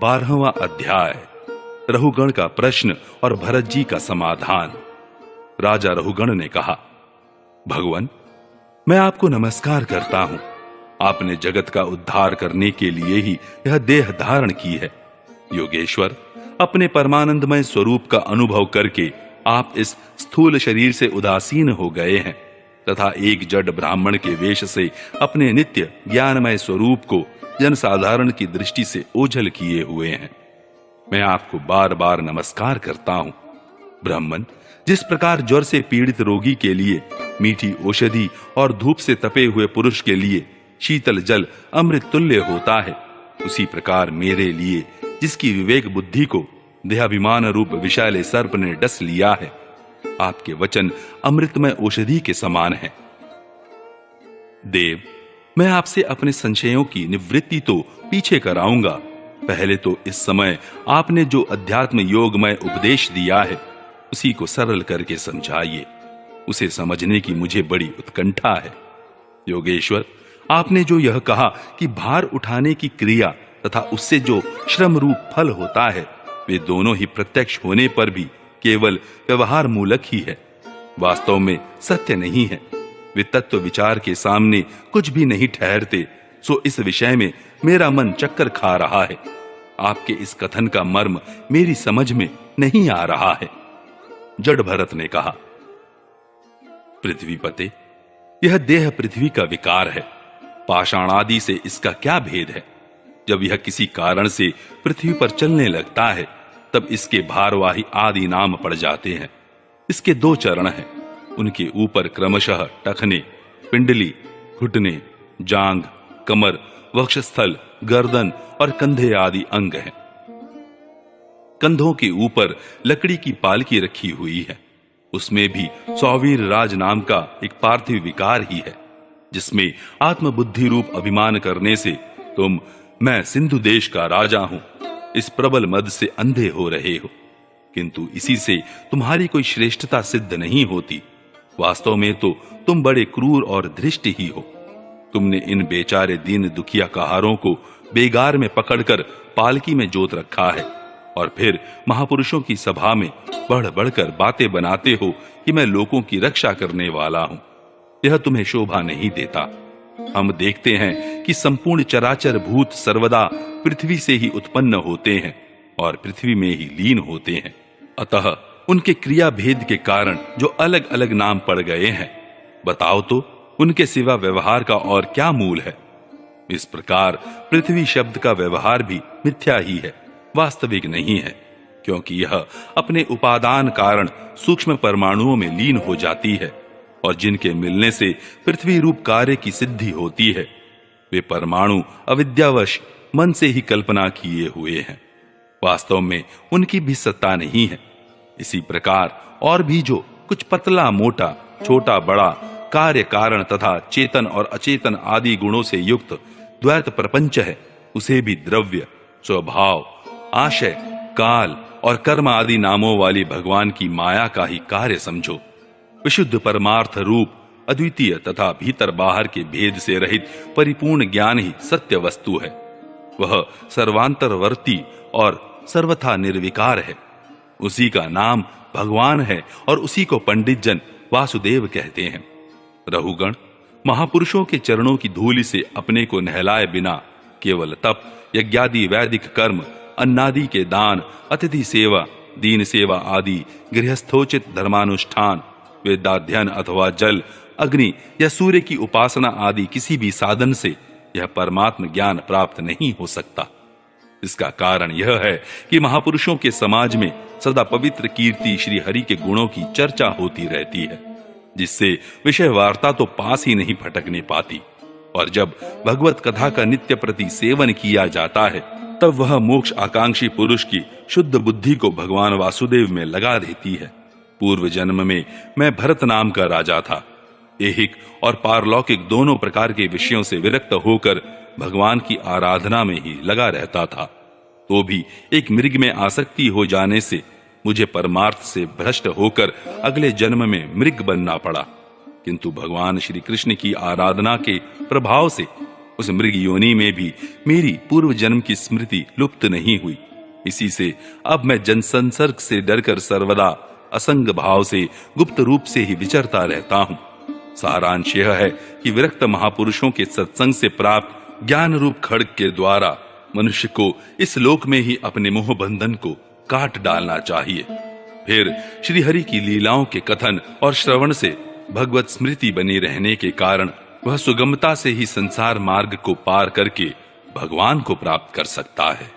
12वां अध्याय। रहुगण का प्रश्न और भरत जी का समाधान। राजा रहुगण ने कहा, भगवान, मैं आपको नमस्कार करता हूं। आपने जगत का उद्धार करने के लिए ही यह देह धारण की है। योगेश्वर, अपने परमानंदमय स्वरूप का अनुभव करके आप इस स्थूल शरीर से उदासीन हो गए हैं तथा एक जड़ ब्राह्मण के वेश से अपने नित्य ज्ञानमय स्वरूप को जनसाधारण की दृष्टि से ओझल किए हुए हैं। मैं आपको बार बार नमस्कार करता हूं। ब्राह्मण, जिस प्रकार ज्वर से पीड़ित रोगी के लिए मीठी औषधि और धूप से तपे हुए पुरुष के लिए शीतल जल अमृत तुल्य होता है, उसी प्रकार मेरे लिए, जिसकी विवेक बुद्धि को देहाभिमान रूप विषैले सर्प ने डस लिया है, आपके वचन अमृतमय औषधि के समान है। देव, मैं आपसे अपने संशयों की निवृत्ति तो पीछे कराऊंगा। पहले तो इस समय आपने जो अध्यात्म योगमय उपदेश दिया है, उसी को सरल करके समझाइए। उसे समझने की मुझे बड़ी उत्कंठा है। योगेश्वर, आपने जो यह कहा कि भार उठाने की क्रिया तथा उससे जो श्रम रूप फल होता है, वे दोनों ही प्रत्यक्ष होने पर भी केवल व्यवहार मूलक ही है, वास्तव में सत्य नहीं है। वे तत्व विचार के सामने कुछ भी नहीं ठहरते। सो इस विषय में मेरा मन चक्कर खा रहा है। आपके इस कथन का मर्म मेरी समझ में नहीं आ रहा है। जड़ भरत ने कहा, पृथ्वीपते, यह देह पृथ्वी का विकार है। पाषाण आदि से इसका क्या भेद है? जब यह किसी कारण से पृथ्वी पर चलने लगता है, तब इसके भारवाही आदि नाम पड़ जाते हैं। इसके दो चरण हैं। उनके ऊपर क्रमशः टखने, पिंडली, घुटने, जांघ, कमर, वक्षस्थल, गर्दन और कंधे आदि अंग हैं। कंधों के ऊपर लकड़ी की पालकी रखी हुई है। उसमें भी सौवीर राज नाम का एक पार्थिव विकार ही है, जिसमें आत्मबुद्धि रूप अभिमान करने से तुम, मैं सिंधु देश का राजा हूं, इस प्रबल मद से अंधे हो रहे हो। किंतु इसी से तुम्हारी कोई श्रेष्ठता सिद्ध नहीं होती। वास्तव में तो तुम बड़े क्रूर और धृष्ट ही हो। तुमने इन बेचारे दीन दुखिया कहारों को बेगार में पकड़कर पालकी में जोत रखा है और फिर महापुरुषों की सभा में बढ़ बढ़कर बातें बनाते हो कि मैं लोगों की रक्षा करने वाला हूं। यह तुम्हें शोभा नहीं देता। हम देखते हैं कि संपूर्ण चराचर भूत सर्वदा पृथ्वी से ही उत्पन्न होते हैं और पृथ्वी में ही लीन होते हैं। अतः उनके क्रिया भेद के कारण जो अलग अलग नाम पड़ गए हैं, बताओ तो उनके सिवा व्यवहार का और क्या मूल है? इस प्रकार पृथ्वी शब्द का व्यवहार भी मिथ्या ही है, वास्तविक नहीं है, क्योंकि यह अपने उपादान कारण सूक्ष्म परमाणुओं में लीन हो जाती है और जिनके मिलने से पृथ्वी रूप कार्य की सिद्धि होती है, वे परमाणु अविद्यावश मन से ही कल्पना किए हुए हैं। वास्तव में उनकी भी सत्ता नहीं है। इसी प्रकार और भी जो कुछ पतला मोटा, छोटा बड़ा, कार्य कारण तथा चेतन और अचेतन आदि गुणों से युक्त द्वैत प्रपंच है, उसे भी द्रव्य, स्वभाव, आशय, काल और कर्म आदि नामों वाली भगवान की माया का ही कार्य समझो। विशुद्ध परमार्थ रूप, अद्वितीय तथा भीतर बाहर के भेद से रहित परिपूर्ण ज्ञान ही सत्य वस्तु है। वह सर्वांतरवर्ती और सर्वथा निर्विकार है। उसी का नाम भगवान है और उसी को पंडित जन वासुदेव कहते हैं। रहुगण, महापुरुषों के चरणों की धूलि से अपने को नहलाए बिना केवल तप, यज्ञादि वैदिक कर्म, अन्नादि के दान, अतिथि सेवा, दीन सेवा आदि गृहस्थोचित धर्मानुष्ठान, वेदाध्ययन अथवा जल, अग्नि या सूर्य की उपासना आदि किसी भी साधन से यह परमात्म ज्ञान प्राप्त नहीं हो सकता। इसका कारण यह है कि महापुरुषों के समाज में सदा पवित्र कीर्ति श्री हरि के गुणों की चर्चा होती रहती है, जिससे विषय वार्ता तो पास ही नहीं फटकने पाती। और जब भगवत कथा का नित्य प्रति सेवन किया जाता है, तब वह मोक्ष आकांक्षी पुरुष की शुद्ध बुद्धि को भगवान वासुदेव में लगा देती है। पूर्व जन्म में मैं भरत नाम का राजा था। ऐहिक और पारलौकिक दोनों प्रकार के विषयों से विरक्त होकर भगवान की आराधना में ही लगा रहता था। तो भी एक मृग में आसक्ति हो जाने से मुझे परमार्थ से भ्रष्ट होकर अगले जन्म में मृग बनना पड़ा। किंतु भगवान श्री कृष्ण की आराधना के प्रभाव से उस मृग योनि में भी मेरी पूर्व जन्म की स्मृति लुप्त नहीं हुई। इसी से अब मैं जनसंसर्ग से डरकर सर्वदा असंग भाव से गुप्त रूप से ही विचरता रहता हूँ। सारांश यह है कि विरक्त महापुरुषों के सत्संग से प्राप्त ज्ञान रूप खड्ग के द्वारा मनुष्य को इस लोक में ही अपने मोह बंधन को काट डालना चाहिए। फिर श्री हरि की लीलाओं के कथन और श्रवण से भगवत स्मृति बनी रहने के कारण वह सुगमता से ही संसार मार्ग को पार करके भगवान को प्राप्त कर सकता है।